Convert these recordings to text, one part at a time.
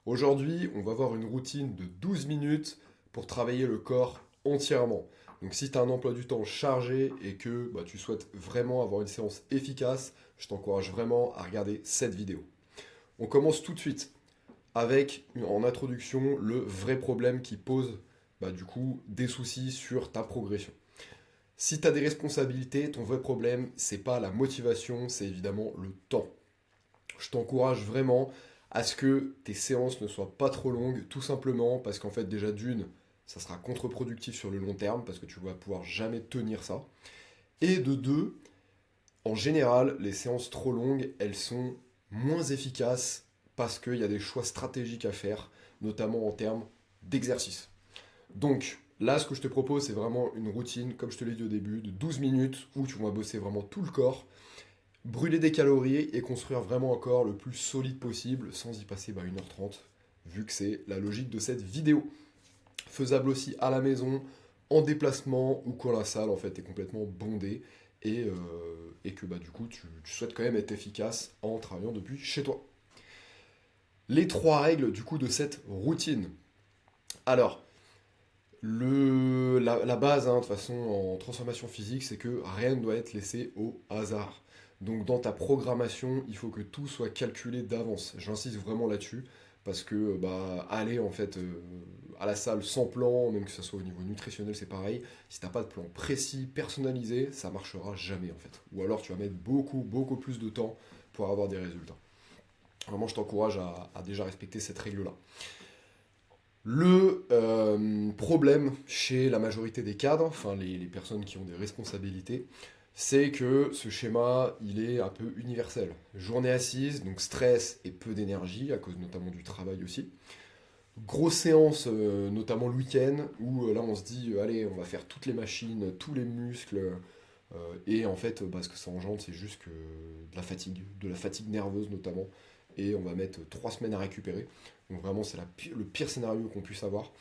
Aujourd'hui, on va voir une routine de 12 minutes pour travailler le corps entièrement. Donc si tu as un emploi du temps chargé et que tu souhaites vraiment avoir une séance efficace, je t'encourage vraiment à regarder cette vidéo. On commence tout de suite avec en introduction le vrai problème qui pose du coup des soucis sur ta progression. Si tu as des responsabilités, ton vrai problème, c'est pas la motivation, c'est évidemment le temps. Je t'encourage vraiment à ce que tes séances ne soient pas trop longues, tout simplement parce qu'en fait déjà d'une, ça sera contre-productif sur le long terme, parce que tu vas pouvoir jamais tenir ça. Et de deux, en général, les séances trop longues, elles sont moins efficaces parce qu'il y a des choix stratégiques à faire, notamment en termes d'exercice. Donc là, ce que je te propose, c'est vraiment une routine, comme je te l'ai dit au début, de 12 minutes où tu vas bosser vraiment tout le corps, brûler des calories et construire vraiment un corps le plus solide possible sans y passer 1h30, vu que c'est la logique de cette vidéo. Faisable aussi à la maison, en déplacement ou quand la salle en fait est complètement bondée et que du coup tu souhaites quand même être efficace en travaillant depuis chez toi. Les trois règles du coup de cette routine. Alors, la base, de toute façon, en transformation physique, c'est que rien ne doit être laissé au hasard. Donc, dans ta programmation, il faut que tout soit calculé d'avance. J'insiste vraiment là-dessus, parce que aller en fait à la salle sans plan, même que ce soit au niveau nutritionnel, c'est pareil. Si t'as pas de plan précis, personnalisé, ça marchera jamais en fait. Ou alors tu vas mettre beaucoup, beaucoup plus de temps pour avoir des résultats. Vraiment, je t'encourage à déjà respecter cette règle-là. Le problème chez la majorité des cadres, enfin les personnes qui ont des responsabilités, c'est que ce schéma, il est un peu universel. Journée assise, donc stress et peu d'énergie, à cause notamment du travail aussi. Grosse séance, notamment le week-end, où là on se dit, allez, on va faire toutes les machines, tous les muscles, et en fait, ce que ça engendre, c'est juste que de la fatigue nerveuse notamment, et on va mettre 3 semaines à récupérer. Donc vraiment, c'est le pire scénario qu'on puisse avoir.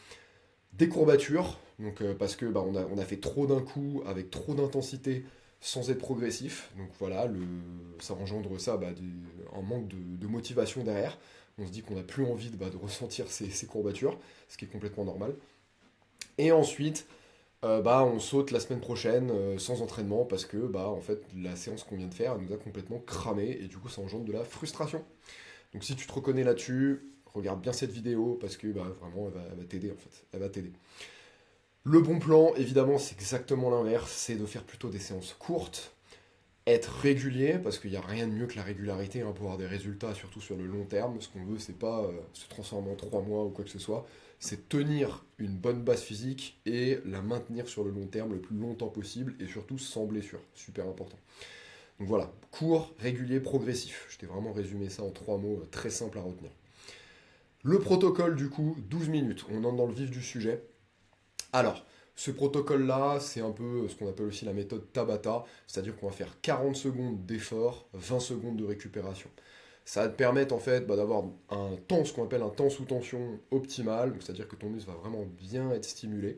Des courbatures, donc parce que on a fait trop d'un coup, avec trop d'intensité, sans être progressif. Donc voilà, ça engendre ça, un manque de motivation derrière. On se dit qu'on n'a plus envie de ressentir ces courbatures, ce qui est complètement normal. Et ensuite, on saute la semaine prochaine sans entraînement parce que en fait la séance qu'on vient de faire elle nous a complètement cramé et du coup ça engendre de la frustration. Donc si tu te reconnais là-dessus, regarde bien cette vidéo parce que vraiment elle va t'aider en fait, elle va t'aider. Le bon plan évidemment c'est exactement l'inverse, c'est de faire plutôt des séances courtes, être régulier parce qu'il n'y a rien de mieux que la régularité pour avoir des résultats surtout sur le long terme. Ce qu'on veut c'est pas se transformer en 3 mois ou quoi que ce soit, c'est tenir une bonne base physique et la maintenir sur le long terme le plus longtemps possible et surtout sans blessure, super important. Donc voilà, court, régulier, progressif. Je t'ai vraiment résumé ça en 3 mots très simples à retenir. Le protocole du coup, 12 minutes, on entre dans le vif du sujet. Alors, ce protocole-là, c'est un peu ce qu'on appelle aussi la méthode Tabata, c'est-à-dire qu'on va faire 40 secondes d'effort, 20 secondes de récupération. Ça va te permettre en fait d'avoir un temps, ce qu'on appelle un temps sous tension optimal, donc c'est-à-dire que ton muscle va vraiment bien être stimulé.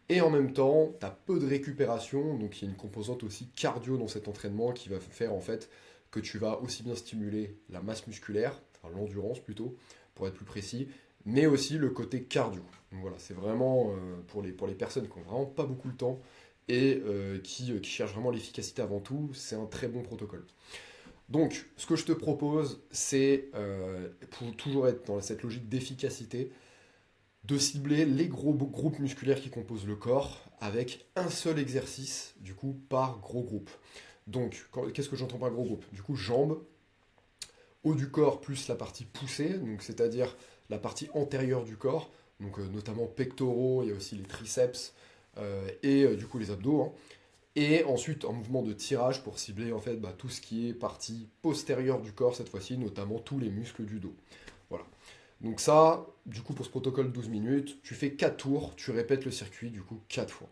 Et en même temps, tu as peu de récupération, donc il y a une composante aussi cardio dans cet entraînement qui va faire en fait que tu vas aussi bien stimuler la masse musculaire, enfin l'endurance plutôt, pour être plus précis, mais aussi le côté cardio. Donc voilà, c'est vraiment pour les personnes qui n'ont vraiment pas beaucoup de temps et qui cherchent vraiment l'efficacité avant tout, c'est un très bon protocole. Donc, ce que je te propose, c'est, pour toujours être dans cette logique d'efficacité, de cibler les gros groupes musculaires qui composent le corps avec un seul exercice, du coup, par gros groupe. Donc, qu'est-ce que j'entends par gros groupe? Du coup, jambes, haut du corps plus la partie poussée, donc c'est-à-dire la partie antérieure du corps, donc notamment pectoraux, il y a aussi les triceps et du coup les abdos, hein. Et ensuite un mouvement de tirage pour cibler en fait tout ce qui est partie postérieure du corps cette fois-ci, notamment tous les muscles du dos. Voilà. Donc ça, du coup pour ce protocole 12 minutes, tu fais 4 tours, tu répètes le circuit du coup 4 fois.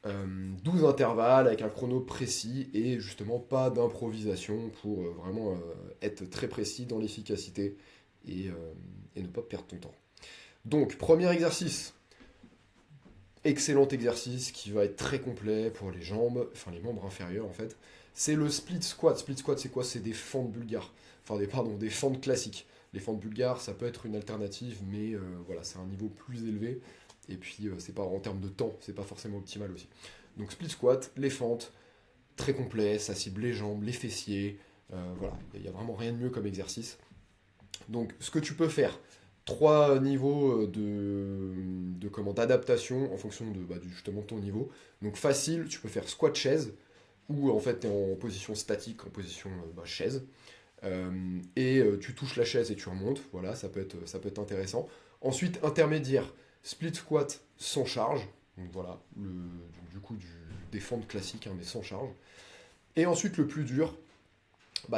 12 intervalles avec un chrono précis et justement pas d'improvisation pour vraiment être très précis dans l'efficacité et ne pas perdre ton temps. Donc, premier exercice, excellent exercice qui va être très complet pour les jambes, enfin les membres inférieurs en fait. C'est le split squat. Split squat, c'est quoi? C'est des fentes bulgares. Enfin, des fentes classiques. Les fentes bulgares, ça peut être une alternative, mais voilà, c'est un niveau plus élevé. Et puis, c'est pas en termes de temps, c'est pas forcément optimal aussi. Donc, split squat, les fentes, très complet, ça cible les jambes, les fessiers. Voilà, il n'y a vraiment rien de mieux comme exercice. Donc, ce que tu peux faire, trois niveaux d'adaptation en fonction justement de ton niveau. Donc, facile, tu peux faire squat chaise, où en fait tu es en position statique, en position chaise. Tu touches la chaise et tu remontes. Voilà, ça peut être intéressant. Ensuite, intermédiaire, split squat sans charge. Donc voilà, du coup, des fentes classiques, hein, mais sans charge. Et ensuite, le plus dur,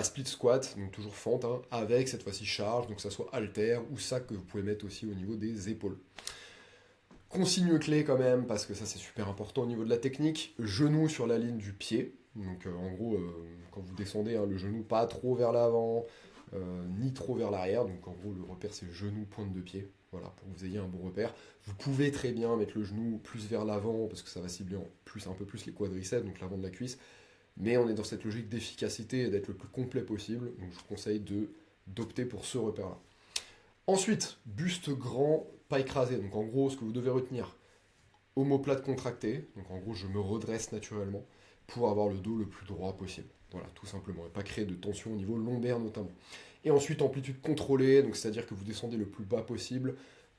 split squat, donc toujours fente, hein, avec cette fois-ci charge, donc ça soit halter ou sac que vous pouvez mettre aussi au niveau des épaules. Consigne clé quand même, parce que ça c'est super important au niveau de la technique, genou sur la ligne du pied. Donc en gros, quand vous descendez, hein, le genou pas trop vers l'avant, ni trop vers l'arrière. Donc en gros, le repère c'est genou, pointe de pied. Voilà, pour que vous ayez un bon repère. Vous pouvez très bien mettre le genou plus vers l'avant, parce que ça va cibler un peu plus les quadriceps, donc l'avant de la cuisse. Mais on est dans cette logique d'efficacité et d'être le plus complet possible. Donc je vous conseille d'opter pour ce repère-là. Ensuite, buste grand, pas écrasé. Donc en gros, ce que vous devez retenir, omoplate contractée. Donc en gros, je me redresse naturellement pour avoir le dos le plus droit possible. Voilà, tout simplement. Et pas créer de tension au niveau lombaire notamment. Et ensuite, amplitude contrôlée. Donc c'est-à-dire que vous descendez le plus bas possible.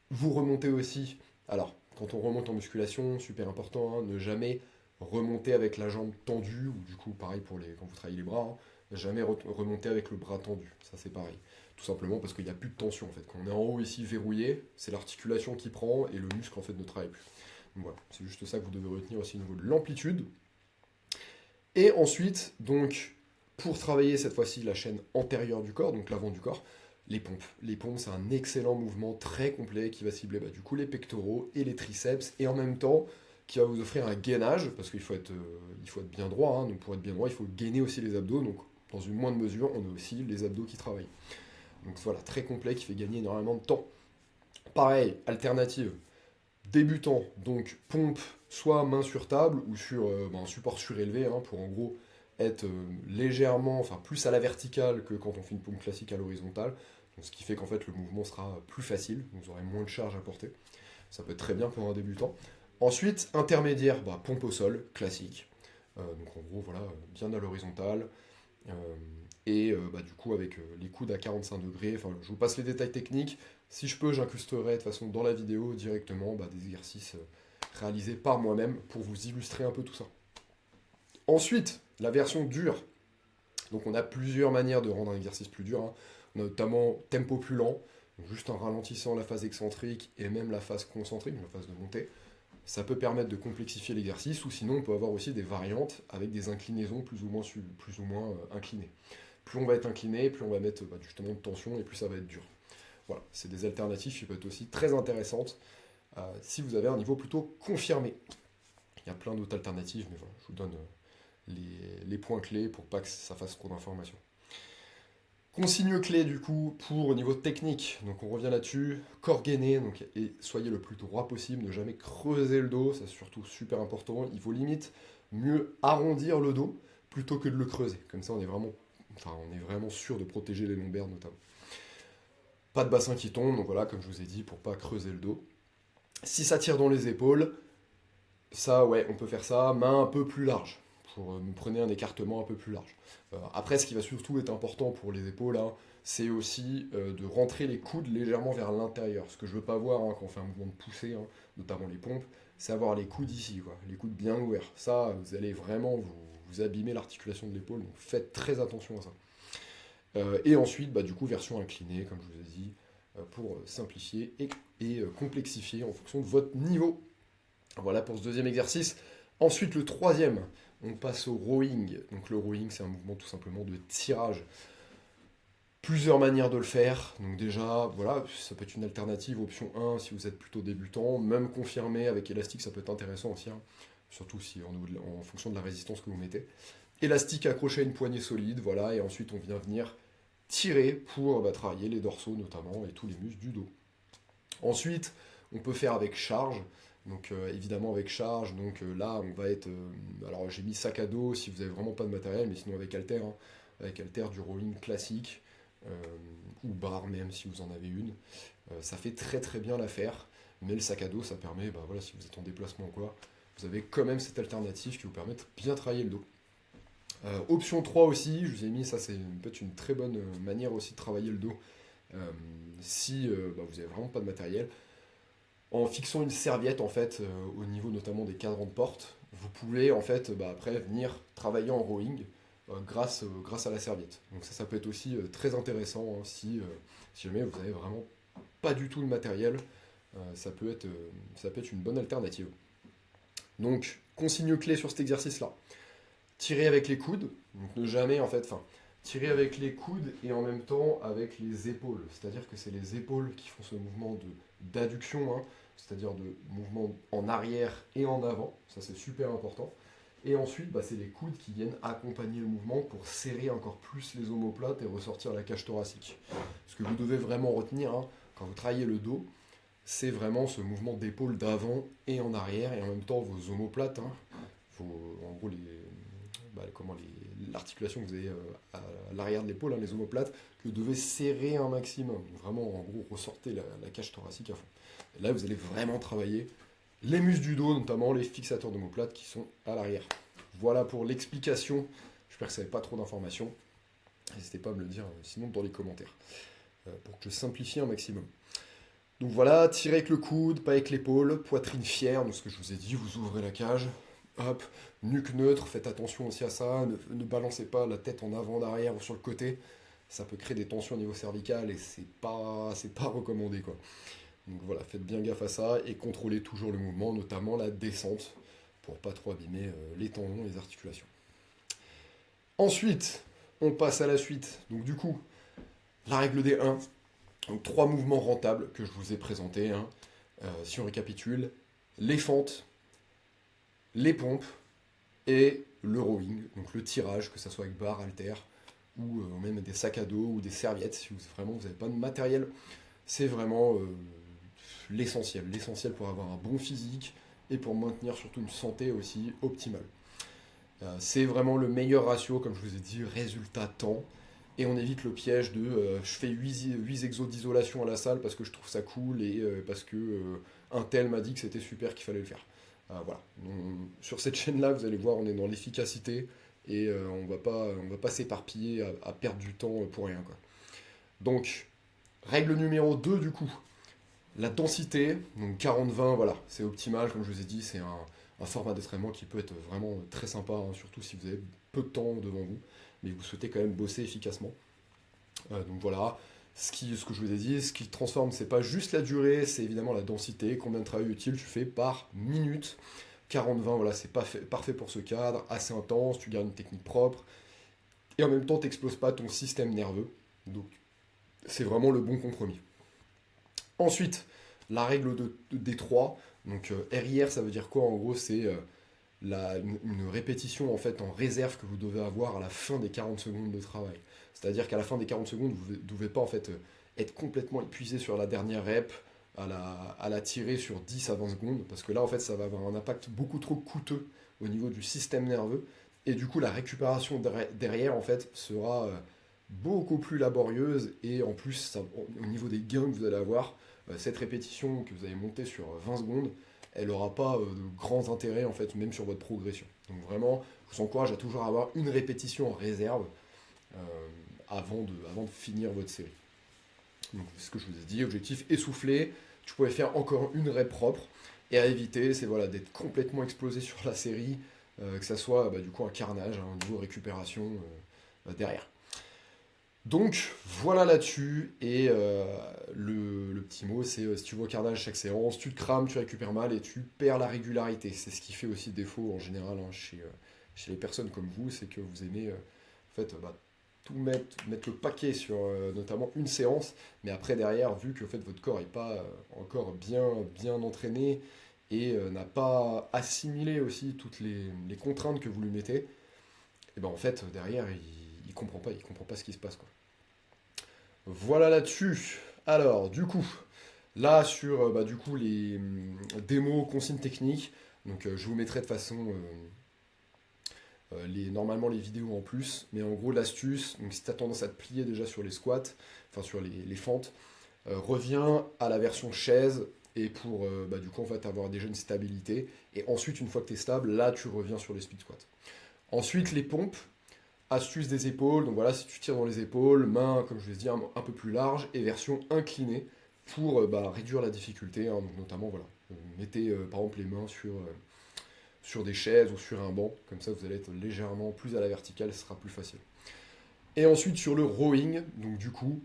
Vous remontez aussi. Alors, quand on remonte en musculation, super important, hein, ne jamais remonter avec la jambe tendue. Ou du coup, pareil quand vous travaillez les bras. Hein, jamais remonter avec le bras tendu. Ça, c'est pareil. Tout simplement parce qu'il n'y a plus de tension en fait. Quand on est en haut ici verrouillé, c'est l'articulation qui prend et le muscle en fait ne travaille plus. Donc voilà, c'est juste ça que vous devez retenir aussi au niveau de l'amplitude. Et ensuite, donc, pour travailler cette fois-ci la chaîne antérieure du corps, donc l'avant du corps, les pompes. Les pompes, c'est un excellent mouvement très complet qui va cibler du coup les pectoraux et les triceps et en même temps qui va vous offrir un gainage parce qu'il faut être bien droit. Hein, donc pour être bien droit, il faut gainer aussi les abdos. Donc dans une moindre mesure, on a aussi les abdos qui travaillent. Donc voilà, très complet qui fait gagner énormément de temps. Pareil, alternative, débutant, donc pompe soit main sur table ou sur un support surélevé hein, pour en gros être légèrement, enfin plus à la verticale que quand on fait une pompe classique à l'horizontale. Donc, ce qui fait qu'en fait le mouvement sera plus facile, vous aurez moins de charge à porter. Ça peut être très bien pour un débutant. Ensuite, intermédiaire, pompe au sol, classique. Donc en gros, voilà, bien à l'horizontale. Euh, du coup, avec les coudes à 45 degrés, enfin, je vous passe les détails techniques. Si je peux, j'incrusterai de toute façon dans la vidéo directement des exercices réalisés par moi-même pour vous illustrer un peu tout ça. Ensuite, la version dure. Donc on a plusieurs manières de rendre un exercice plus dur. Hein. On a notamment tempo plus lent, donc juste en ralentissant la phase excentrique et même la phase concentrique, la phase de montée. Ça peut permettre de complexifier l'exercice, ou sinon on peut avoir aussi des variantes avec des inclinaisons plus ou moins inclinées. Plus on va être incliné, plus on va mettre justement de tension et plus ça va être dur. Voilà, c'est des alternatives qui peuvent être aussi très intéressantes si vous avez un niveau plutôt confirmé. Il y a plein d'autres alternatives, mais voilà, je vous donne les points clés pour pas que ça fasse trop d'informations. Consigne clé du coup pour au niveau technique, donc on revient là-dessus, corps gainé, donc, et soyez le plus droit possible, ne jamais creuser le dos, c'est surtout super important, il faut limite mieux arrondir le dos plutôt que de le creuser, comme ça on est vraiment sûr de protéger les lombaires notamment. Pas de bassin qui tombe, donc voilà, comme je vous ai dit, pour pas creuser le dos. Si ça tire dans les épaules, ça ouais, on peut faire ça, main un peu plus large, nous prenez un écartement un peu plus large. Après, ce qui va surtout être important pour les épaules, hein, c'est aussi de rentrer les coudes légèrement vers l'intérieur. Ce que je veux pas voir hein, quand on fait un mouvement de poussée, hein, notamment les pompes, c'est avoir les coudes ici, quoi, les coudes bien ouverts. Ça, vous allez vraiment vous abîmer l'articulation de l'épaule, donc faites très attention à ça. Et ensuite, du coup, version inclinée, comme je vous ai dit, pour simplifier et complexifier en fonction de votre niveau. Voilà pour ce deuxième exercice. Ensuite, le troisième, on passe au rowing. Donc le rowing, c'est un mouvement tout simplement de tirage. Plusieurs manières de le faire. Donc déjà, voilà, ça peut être une alternative, option 1 si vous êtes plutôt débutant. Même confirmé avec élastique, ça peut être intéressant aussi. Hein. Surtout si en fonction de la résistance que vous mettez. Élastique accroché à une poignée solide, voilà, et ensuite on vient venir tirer pour travailler les dorsaux notamment et tous les muscles du dos. Ensuite, on peut faire avec charge. Donc évidemment avec charge, donc là on va être... alors j'ai mis sac à dos si vous avez vraiment pas de matériel, mais sinon avec haltère, hein, avec haltère du rowing classique. ou barre même si vous en avez une. Ça fait très très bien l'affaire, mais le sac à dos ça permet, bah, voilà, si vous êtes en déplacement ou quoi, vous avez quand même cette alternative qui vous permet de bien travailler le dos. Option 3 aussi, je vous ai mis, ça c'est peut-être une très bonne manière aussi de travailler le dos si bah, vous n'avez vraiment pas de matériel. En fixant une serviette en fait au niveau notamment des cadrans de porte, vous pouvez en fait bah, après venir travailler en rowing grâce à la serviette. Donc ça peut être aussi très intéressant hein, si jamais vous avez vraiment pas du tout de matériel, ça peut être une bonne alternative. Donc consigne clé sur cet exercice-là. Tirer avec les coudes, donc ne jamais en fait, enfin tirer avec les coudes et en même temps avec les épaules. C'est-à-dire que c'est les épaules qui font ce mouvement d'adduction, hein, c'est-à-dire de mouvement en arrière et en avant, ça c'est super important. Et ensuite, bah, c'est les coudes qui viennent accompagner le mouvement pour serrer encore plus les omoplates et ressortir la cage thoracique. Ce que vous devez vraiment retenir hein, quand vous travaillez le dos, c'est vraiment ce mouvement d'épaule d'avant et en arrière, et en même temps vos omoplates, hein, en gros l'articulation que vous avez à l'arrière de l'épaule, hein, les omoplates, que vous devez serrer un maximum. Vraiment, en gros, ressortez la cage thoracique à fond. Et là, vous allez vraiment travailler les muscles du dos, notamment les fixateurs d'omoplates qui sont à l'arrière. Voilà pour l'explication. J'espère que ça n'avait pas trop d'informations. N'hésitez pas à me le dire sinon dans les commentaires pour que je simplifie un maximum. Donc voilà, tirez avec le coude, pas avec l'épaule, poitrine fière, donc ce que je vous ai dit, vous ouvrez la cage, hop, nuque neutre, faites attention aussi à ça, ne balancez pas la tête en avant, en arrière ou sur le côté, ça peut créer des tensions au niveau cervical et c'est pas recommandé quoi. Donc voilà, faites bien gaffe à ça et contrôlez toujours le mouvement, notamment la descente, pour pas trop abîmer les tendons, les articulations. Ensuite, on passe à la suite. Donc du coup, la règle des 1, donc 3 mouvements rentables que je vous ai présentés. Hein. Si on récapitule, les fentes, les pompes et le rowing, donc le tirage, que ce soit avec barre, halter, ou même des sacs à dos ou des serviettes, si vous n'avez pas de matériel, c'est vraiment l'essentiel pour avoir un bon physique et pour maintenir surtout une santé aussi optimale. C'est vraiment le meilleur ratio, comme je vous ai dit, résultat-temps. Et on évite le piège de je fais 8 exos d'isolation à la salle parce que je trouve ça cool et parce que un tel m'a dit que c'était super qu'il fallait le faire. Voilà. Sur cette chaîne-là, vous allez voir, on est dans l'efficacité et on va pas s'éparpiller à perdre du temps pour rien, quoi. Donc, règle numéro 2 du coup, la densité, donc 40-20, voilà, c'est optimal, comme je vous ai dit, c'est un format d'entraînement qui peut être vraiment très sympa, hein, surtout si vous avez peu de temps devant vous, mais vous souhaitez quand même bosser efficacement. Donc voilà, ce que je vous ai dit, ce qui transforme, c'est pas juste la durée, c'est évidemment la densité, combien de travail utile tu fais par minute. 40-20, voilà, c'est parfait pour ce cadre, assez intense, tu gardes une technique propre, et en même temps, tu n'exploses pas ton système nerveux. Donc c'est vraiment le bon compromis. Ensuite, la règle des 3. Donc RIR, ça veut dire quoi en gros? C'est une répétition en fait en réserve que vous devez avoir à la fin des 40 secondes de travail. C'est-à-dire qu'à la fin des 40 secondes, vous ne devez pas en fait être complètement épuisé sur la dernière rep, à la tirer sur 10 à 20 secondes, parce que là en fait ça va avoir un impact beaucoup trop coûteux au niveau du système nerveux, et du coup la récupération derrière en fait sera beaucoup plus laborieuse, et en plus au niveau des gains que vous allez avoir, cette répétition que vous avez montée sur 20 secondes, elle n'aura pas de grands intérêts en fait, même sur votre progression. Donc vraiment, je vous encourage à toujours avoir une répétition en réserve euh, avant de finir votre série. Donc c'est ce que je vous ai dit, objectif essoufflé, tu pourrais faire encore une rep propre, et à éviter, c'est voilà, d'être complètement explosé sur la série, que ça soit du coup un carnage hein, au niveau récupération derrière. Donc voilà là-dessus, et le petit mot c'est si tu vois carnage chaque séance, tu te crames, tu récupères mal et tu perds la régularité. C'est ce qui fait aussi défaut en général hein, chez les personnes comme vous, c'est que vous aimez en fait, tout mettre le paquet sur notamment une séance, mais après derrière, vu que en fait, votre corps n'est pas encore bien entraîné et n'a pas assimilé aussi toutes les contraintes que vous lui mettez, et ben en fait derrière il comprend pas ce qui se passe quoi. Voilà là-dessus. Alors, du coup, là sur du coup les démos, consignes techniques, donc je vous mettrai de façon Normalement les vidéos en plus, mais en gros l'astuce, donc si tu as tendance à te plier déjà sur les squats, enfin sur les fentes, reviens à la version chaise, et pour du coup en fait avoir déjà une stabilité, et ensuite une fois que tu es stable, là tu reviens sur les speed squats. Ensuite les pompes, astuce des épaules, donc voilà, si tu tires dans les épaules, main comme je vous ai dit un peu plus large, et version inclinée, pour réduire la difficulté, hein, donc notamment voilà, mettez par exemple les mains sur des chaises ou sur un banc, comme ça vous allez être légèrement plus à la verticale, ce sera plus facile. Et ensuite sur le rowing, donc du coup,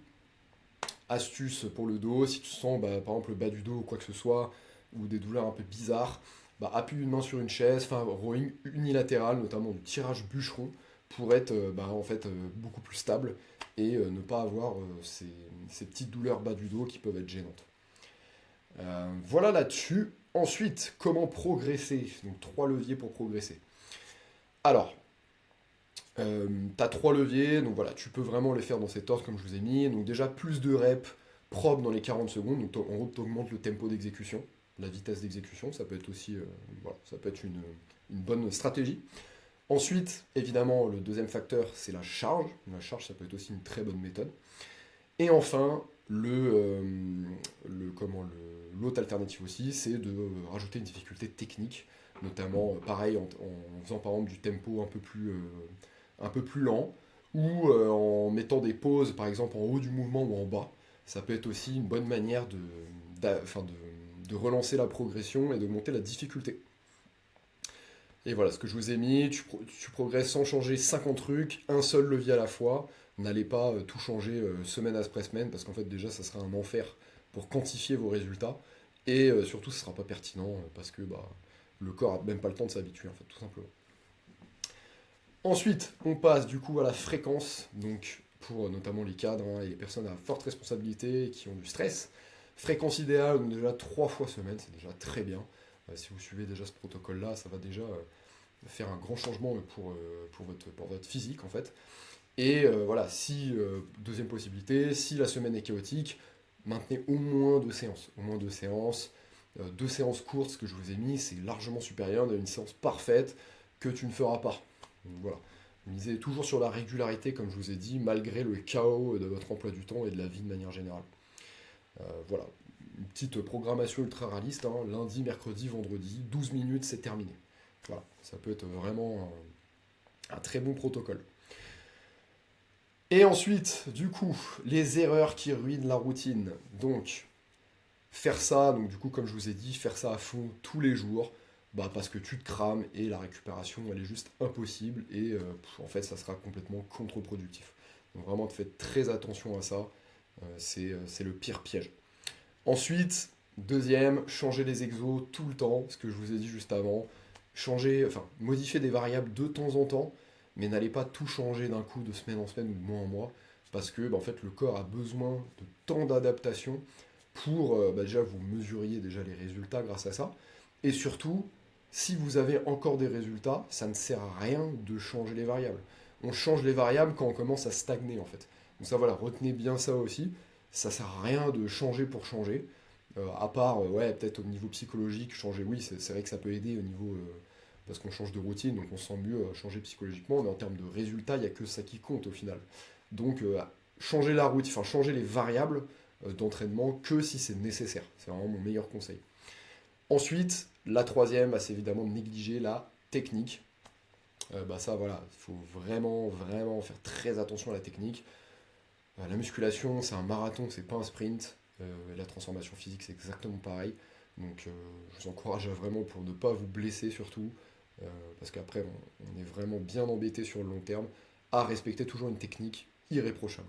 astuce pour le dos, si tu sens par exemple le bas du dos ou quoi que ce soit, ou des douleurs un peu bizarres, appuie une main sur une chaise, enfin rowing unilatéral, notamment du tirage bûcheron, pour être beaucoup plus stable et ne pas avoir ces petites douleurs bas du dos qui peuvent être gênantes. Voilà là-dessus. Ensuite, comment progresser? Donc 3 leviers pour progresser. Alors, tu as 3 leviers, donc voilà, tu peux vraiment les faire dans cet ordre comme je vous ai mis. Donc déjà, plus de reps propres dans les 40 secondes. Donc en gros, tu augmentes le tempo d'exécution, la vitesse d'exécution. Ça peut être aussi ça peut être une bonne stratégie. Ensuite, évidemment, le deuxième facteur, c'est la charge. La charge, ça peut être aussi une très bonne méthode. Et enfin, l'autre alternative aussi, c'est de rajouter une difficulté technique, notamment pareil en faisant par exemple du tempo un peu plus lent, ou en mettant des pauses par exemple en haut du mouvement ou en bas. Ça peut être aussi une bonne manière de relancer la progression et d'augmenter la difficulté. Et voilà ce que je vous ai mis, tu progresses sans changer 50 trucs, un seul levier à la fois. N'allez pas tout changer semaine après semaine, parce qu'en fait déjà ça sera un enfer pour quantifier vos résultats. Et surtout ce ne sera pas pertinent, parce que le corps n'a même pas le temps de s'habituer en fait, tout simplement. Ensuite, on passe du coup à la fréquence, donc pour notamment les cadres et les personnes à forte responsabilité qui ont du stress. Fréquence idéale, donc déjà 3 fois semaine, c'est déjà très bien. Si vous suivez déjà ce protocole-là, ça va déjà faire un grand changement pour votre physique en fait. Et voilà, si, deuxième possibilité, si la semaine est chaotique, maintenez au moins 2 séances. Au moins 2 séances. 2 séances courtes, ce que je vous ai mis, c'est largement supérieur à une séance parfaite que tu ne feras pas. Donc voilà. Misez toujours sur la régularité, comme je vous ai dit, malgré le chaos de votre emploi du temps et de la vie de manière générale. Voilà. Une petite programmation ultra réaliste, hein. Lundi, mercredi, vendredi, 12 minutes, c'est terminé. Voilà. Ça peut être vraiment un très bon protocole. Et ensuite, du coup, les erreurs qui ruinent la routine. Donc, faire ça, donc du coup, comme je vous ai dit, faire ça à fond tous les jours, parce que tu te crames et la récupération, elle est juste impossible et en fait, ça sera complètement contre-productif. Donc vraiment, faites très attention à ça. C'est le pire piège. Ensuite, deuxième, changer les exos tout le temps, ce que je vous ai dit juste avant. Modifier des variables de temps en temps, mais n'allez pas tout changer d'un coup de semaine en semaine ou de mois en mois, parce que en fait, le corps a besoin de temps d'adaptation pour déjà vous mesuriez déjà les résultats grâce à ça. Et surtout, si vous avez encore des résultats, ça ne sert à rien de changer les variables. On change les variables quand on commence à stagner en fait. Donc ça voilà, retenez bien ça aussi. Ça sert à rien de changer pour changer. À part, peut-être au niveau psychologique, changer, oui, c'est vrai que ça peut aider au niveau. Parce qu'on change de routine, donc on se sent mieux changer psychologiquement, mais en termes de résultats, il n'y a que ça qui compte au final. Donc changer la routine, enfin changer les variables d'entraînement que si c'est nécessaire. C'est vraiment mon meilleur conseil. Ensuite, la troisième, c'est évidemment de négliger la technique. Ça, voilà, il faut vraiment, vraiment faire très attention à la technique. La musculation, c'est un marathon, c'est pas un sprint. La transformation physique, c'est exactement pareil. Donc, je vous encourage vraiment pour ne pas vous blesser surtout, parce qu'après, on est vraiment bien embêté sur le long terme, à respecter toujours une technique irréprochable.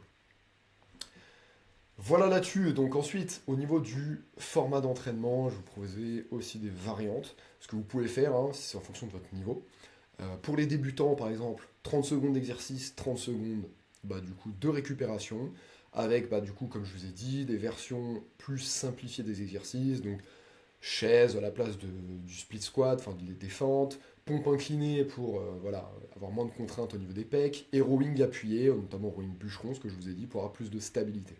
Voilà là-dessus. Donc ensuite, au niveau du format d'entraînement, je vous proposais aussi des variantes. Ce que vous pouvez faire, hein, c'est en fonction de votre niveau. Pour les débutants, par exemple, 30 secondes d'exercice, 30 secondes du coup, de récupération, avec du coup, comme je vous ai dit, des versions plus simplifiées des exercices, donc chaise à la place du split squat, enfin des fentes, pompe inclinée pour avoir moins de contraintes au niveau des pecs, et rowing appuyé, notamment rowing bûcheron, ce que je vous ai dit, pour avoir plus de stabilité.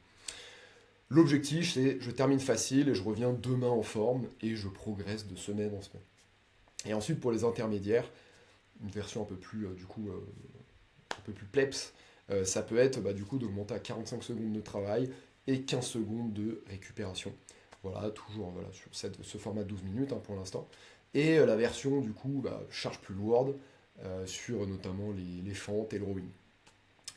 L'objectif, c'est je termine facile et je reviens demain en forme et je progresse de semaine en semaine. Et ensuite, pour les intermédiaires, une version un peu plus, un peu plus peps, ça peut être du coup d'augmenter à 45 secondes de travail et 15 secondes de récupération. Voilà, toujours voilà, sur ce format de 12 minutes pour l'instant. Et la version du coup charge plus lourde sur notamment les fentes et le rowing.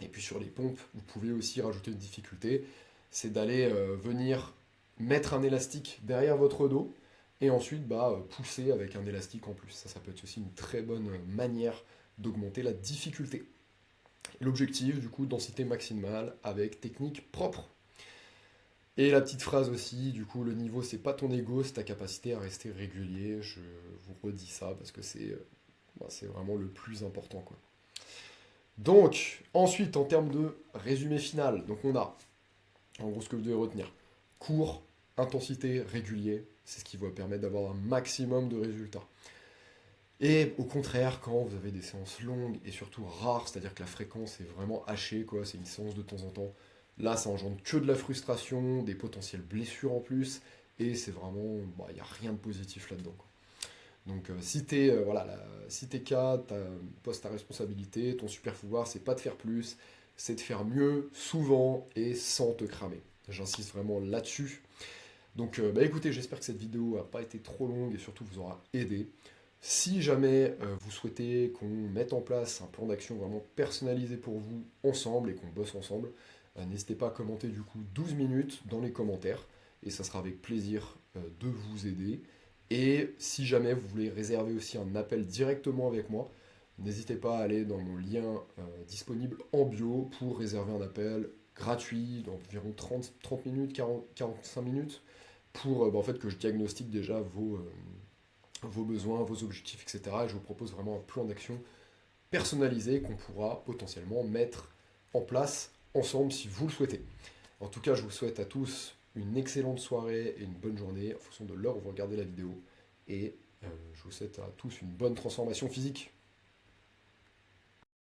Et puis sur les pompes, vous pouvez aussi rajouter une difficulté, c'est d'aller venir mettre un élastique derrière votre dos et ensuite pousser avec un élastique en plus. Ça peut être aussi une très bonne manière d'augmenter la difficulté. L'objectif, du coup, densité maximale avec technique propre. Et la petite phrase aussi, du coup, le niveau, c'est pas ton ego, c'est ta capacité à rester régulier. Je vous redis ça parce que c'est vraiment le plus important, quoi. Donc, ensuite, en termes de résumé final, donc on a, en gros, ce que vous devez retenir, court, intensité, régulier, c'est ce qui va permettre d'avoir un maximum de résultats. Et au contraire, quand vous avez des séances longues et surtout rares, c'est-à-dire que la fréquence est vraiment hachée, quoi, c'est une séance de temps en temps, là ça engendre que de la frustration, des potentielles blessures en plus, et c'est vraiment, il n'y a rien de positif là-dedans, quoi. Donc si t'es si t'es cas, pose ta responsabilité, ton super pouvoir c'est pas de faire plus, c'est de faire mieux, souvent et sans te cramer. J'insiste vraiment là-dessus. Donc écoutez, j'espère que cette vidéo n'a pas été trop longue et surtout vous aura aidé. Si jamais vous souhaitez qu'on mette en place un plan d'action vraiment personnalisé pour vous ensemble et qu'on bosse ensemble, n'hésitez pas à commenter du coup 12 minutes dans les commentaires et ça sera avec plaisir de vous aider. Et si jamais vous voulez réserver aussi un appel directement avec moi, n'hésitez pas à aller dans mon lien disponible en bio pour réserver un appel gratuit d'environ 30 minutes, 45 minutes pour en fait que je diagnostique déjà vos besoins, vos objectifs, etc. Et je vous propose vraiment un plan d'action personnalisé qu'on pourra potentiellement mettre en place ensemble si vous le souhaitez. En tout cas, je vous souhaite à tous une excellente soirée et une bonne journée en fonction de l'heure où vous regardez la vidéo. Et je vous souhaite à tous une bonne transformation physique.